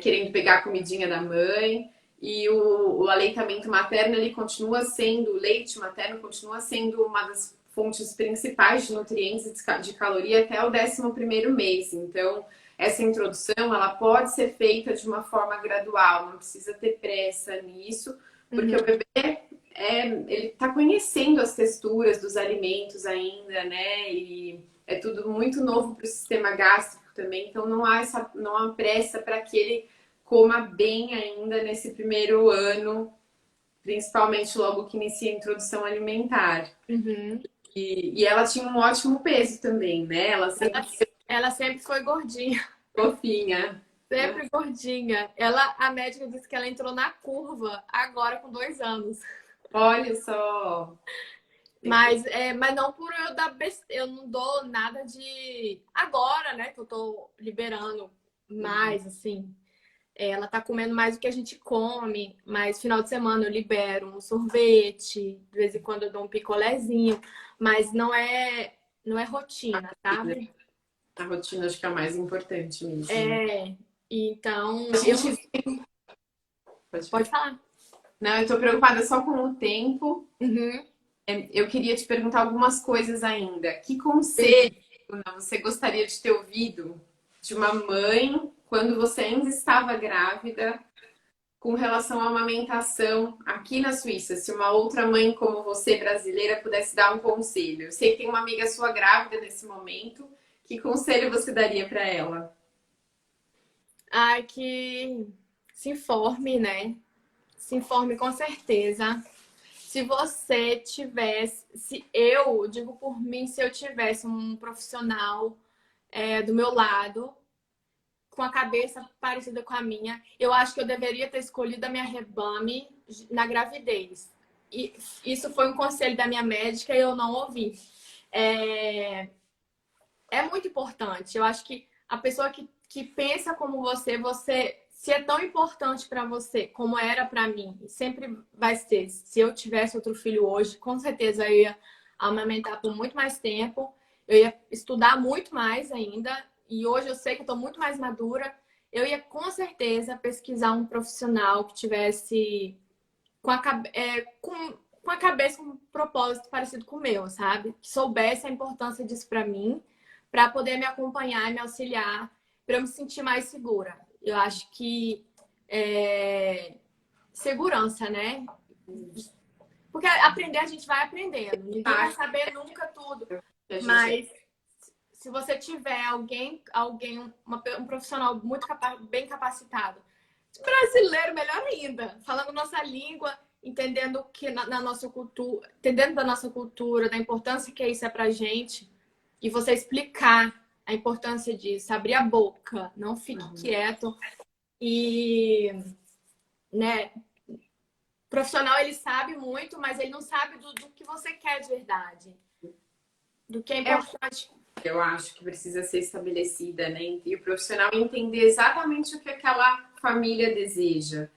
querendo pegar a comidinha da mãe. E o aleitamento materno, ele continua sendo, o leite materno continua sendo uma das fontes principais de nutrientes e de caloria até o 11º mês. Então, essa introdução, ela pode ser feita de uma forma gradual, não precisa ter pressa nisso, porque Uhum. o bebê ele está conhecendo as texturas dos alimentos ainda, né? E é tudo muito novo para o sistema gástrico também, então não há pressa para que ele coma bem ainda nesse primeiro ano, principalmente logo que inicia a introdução alimentar. Uhum. E ela tinha um ótimo peso também, né? Ela sempre Ela, ela sempre foi gordinha, fofinha. sempre gordinha. A médica disse que ela entrou na curva agora com 2 anos. Olha só. Mas não por eu dar besteira, eu não dou nada de. Agora, né, que eu tô liberando mais, assim. Ela tá comendo mais do que a gente come, mas final de semana eu libero um sorvete, de vez em quando eu dou um picolézinho, mas não é rotina, sabe? A rotina acho que é a mais importante mesmo. É, então A eu gente... Pode falar. pode falar. Não, eu tô preocupada só com o tempo. Uhum. Eu queria te perguntar algumas coisas ainda. Que conselho você gostaria de ter ouvido de uma mãe quando você ainda estava grávida com relação à amamentação aqui na Suíça? Se uma outra mãe como você, brasileira, pudesse dar um conselho. Eu sei que tem uma amiga sua grávida nesse momento. Que conselho você daria para ela? Ai, que se informe, né? Se informe com certeza. Se você tivesse, se eu, digo por mim, se eu tivesse um profissional do meu lado, com a cabeça parecida com a minha, eu acho que eu deveria ter escolhido a minha Rebame na gravidez. E isso foi um conselho da minha médica e eu não ouvi. É, é muito importante. Eu acho que a pessoa que pensa como você, se é tão importante para você como era para mim, sempre vai ser. Se eu tivesse outro filho hoje, com certeza eu ia amamentar por muito mais tempo, eu ia estudar muito mais ainda, e hoje eu sei que eu estou muito mais madura. Eu ia com certeza pesquisar um profissional que tivesse com a cabeça, com um propósito parecido com o meu, sabe? Que soubesse a importância disso para mim, para poder me acompanhar e me auxiliar, para eu me sentir mais segura. Eu acho que segurança, né? Porque aprender a gente vai aprendendo. Ninguém vai saber nunca tudo. Mas se você tiver um profissional muito bem capacitado, brasileiro, melhor ainda, falando nossa língua, entendendo que na nossa cultura, entendendo da nossa cultura, da importância que isso é pra gente, e você explicar a importância disso, abrir a boca, não fique quieto e, né, o profissional ele sabe muito, mas ele não sabe do que você quer de verdade, do que é importante. Eu acho que precisa ser estabelecida, né? E o profissional entender exatamente o que aquela família deseja.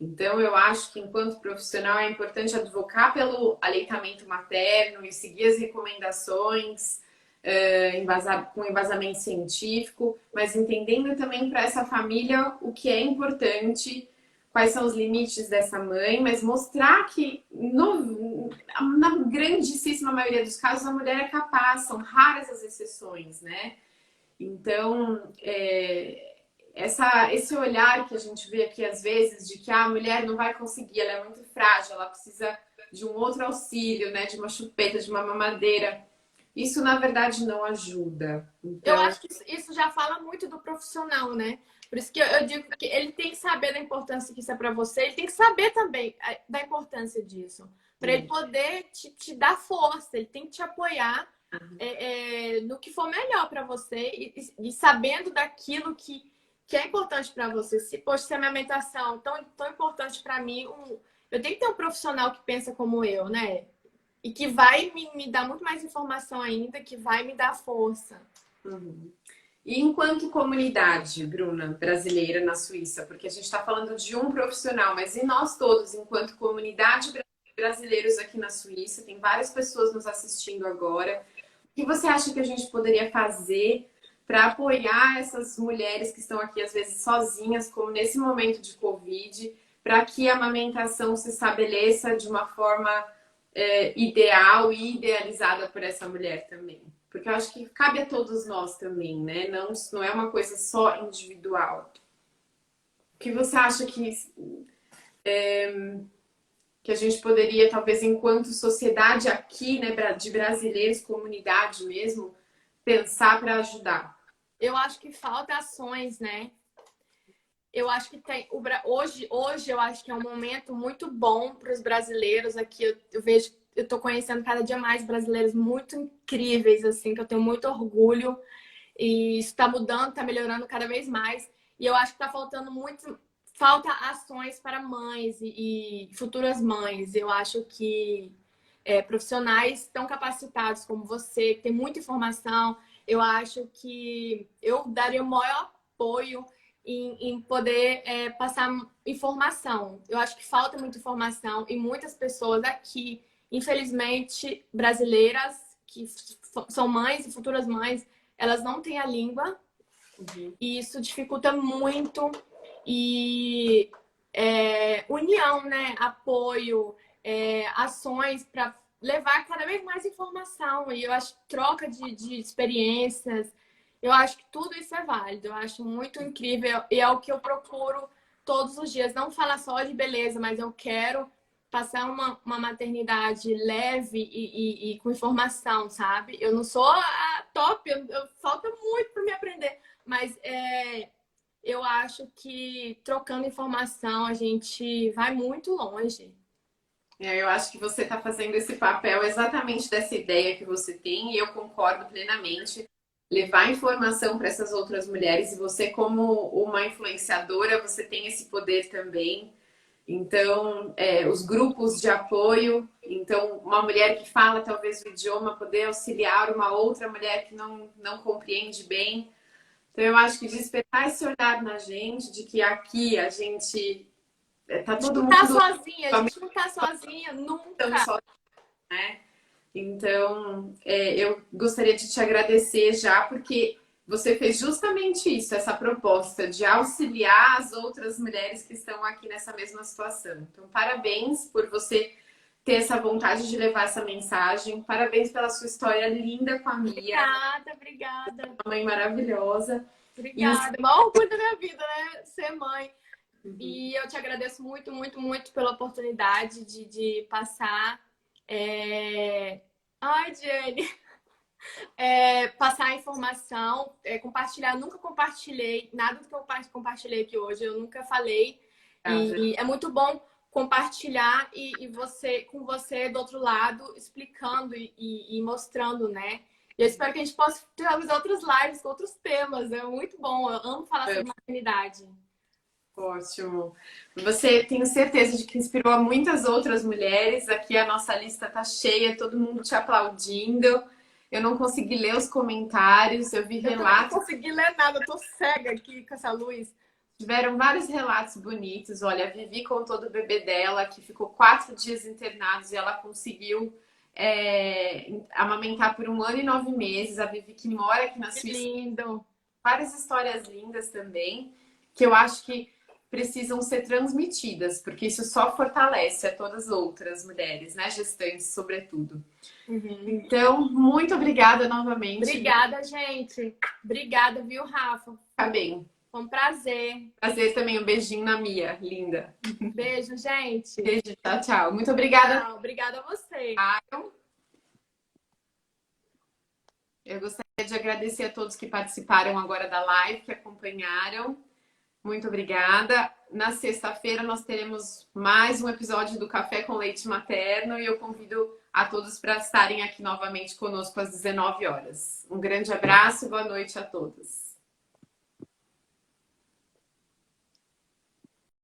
Então, eu acho que enquanto profissional é importante advocar pelo aleitamento materno e seguir as recomendações com embasamento científico, mas entendendo também para essa família o que é importante, quais são os limites dessa mãe, mas mostrar que na grandíssima maioria dos casos a mulher é capaz, são raras as exceções, né? Então, esse olhar que a gente vê aqui às vezes de que a mulher não vai conseguir, ela é muito frágil, ela precisa de um outro auxílio, né? De uma chupeta, de uma mamadeira. Isso, na verdade, não ajuda. Eu Então, acho que isso já fala muito do profissional, né? Por isso que eu digo que ele tem que saber da importância que isso é para você, ele tem que saber também da importância disso, para ele poder te dar força, ele tem que te apoiar no que for melhor para você e sabendo daquilo que é importante para você. Poxa, se a minha alimentação tão importante para mim, eu tenho que ter um profissional que pensa como eu, né? E que vai me dar muito mais informação ainda, que vai me dar força. E enquanto comunidade, Bruna, brasileira na Suíça, porque a gente está falando de um profissional, mas e nós todos, enquanto comunidade brasileiros aqui na Suíça, tem várias pessoas nos assistindo agora. O que você acha que a gente poderia fazer para apoiar essas mulheres que estão aqui, às vezes, sozinhas, como nesse momento de Covid, para que a amamentação se estabeleça de uma forma ideal e idealizada por essa mulher também? Porque eu acho que cabe a todos nós também, né? Não é uma coisa só individual. O que você acha que a gente poderia, talvez, enquanto sociedade aqui, né, de brasileiros, comunidade mesmo, pensar para ajudar? Eu acho que falta ações, né? Eu acho que hoje eu acho que é um momento muito bom para os brasileiros aqui. Eu vejo, eu tô conhecendo cada dia mais brasileiros muito incríveis, assim, que eu tenho muito orgulho. E isso está mudando, está melhorando cada vez mais. E eu acho que está faltando falta ações para mães e futuras mães. Eu acho que profissionais tão capacitados como você, que tem muita informação. Eu acho que eu daria o maior apoio em poder passar informação. Eu acho que falta muita informação e muitas pessoas aqui, infelizmente, brasileiras, que são mães e futuras mães, elas não têm a língua. E isso dificulta muito. E união, né? Apoio, ações para levar cada vez mais informação. E eu acho que troca de experiências, eu acho que tudo isso é válido. Eu acho muito incrível e é o que eu procuro todos os dias. Não falar só de beleza, mas eu quero passar uma maternidade leve e com informação, sabe? Eu não sou a top, falta muito para me aprender, mas eu acho que trocando informação a gente vai muito longe. Eu acho que você está fazendo esse papel exatamente dessa ideia que você tem, e eu concordo plenamente. Levar informação para essas outras mulheres, e você, como uma influenciadora, você tem esse poder também. Então, os grupos de apoio, então, uma mulher que fala talvez o idioma, poder auxiliar uma outra mulher que não compreende bem. Então, eu acho que despertar esse olhar na gente, de que aqui a gente tá todo mundo... Tá sozinha, a gente não tá sozinha nunca. Só, né? Então, eu gostaria de te agradecer já, porque você fez justamente isso, essa proposta de auxiliar as outras mulheres que estão aqui nessa mesma situação. Então, parabéns por você ter essa vontade de levar essa mensagem. Parabéns pela sua história linda com a Mia. Obrigada. Uma mãe maravilhosa. Obrigada. O maior orgulho da minha vida, né? Ser mãe. Uhum. E eu te agradeço muito, muito, muito pela oportunidade de passar. Ai, Jenny! Passar a informação, compartilhar. Nunca compartilhei nada do que eu compartilhei aqui hoje. Eu nunca falei. E é muito bom compartilhar e com você do outro lado explicando e mostrando, né? E eu espero que a gente possa ter outras lives com outros temas. É muito bom. Eu amo falar sobre maternidade. Ótimo. Você, tenho certeza de que inspirou muitas outras mulheres. Aqui a nossa lista tá cheia, todo mundo te aplaudindo. Eu não consegui ler os comentários, eu vi relatos. Eu não consegui ler nada, eu tô cega aqui com essa luz. Tiveram vários relatos bonitos. Olha, a Vivi contou do bebê dela, que ficou 4 dias internados e ela conseguiu amamentar por 1 ano e 9 meses. A Vivi que mora aqui na Suíça. Lindo. Várias histórias lindas também, que eu acho que precisam ser transmitidas, porque isso só fortalece a todas as outras mulheres, né? Gestantes, sobretudo. Uhum. Então, muito obrigada novamente. Obrigada, gente. Obrigada, viu, Rafa? Tá bem. Foi um prazer. Prazer também. Um beijinho na Mia, linda. Beijo, gente. Beijo, tchau, tchau. Muito obrigada. Tchau, obrigada a você. Eu gostaria de agradecer a todos que participaram agora da live, que acompanharam. Muito obrigada. Na sexta-feira nós teremos mais um episódio do Café com Leite Materno e eu convido a todos para estarem aqui novamente conosco às 19 horas. Um grande abraço e boa noite a todos.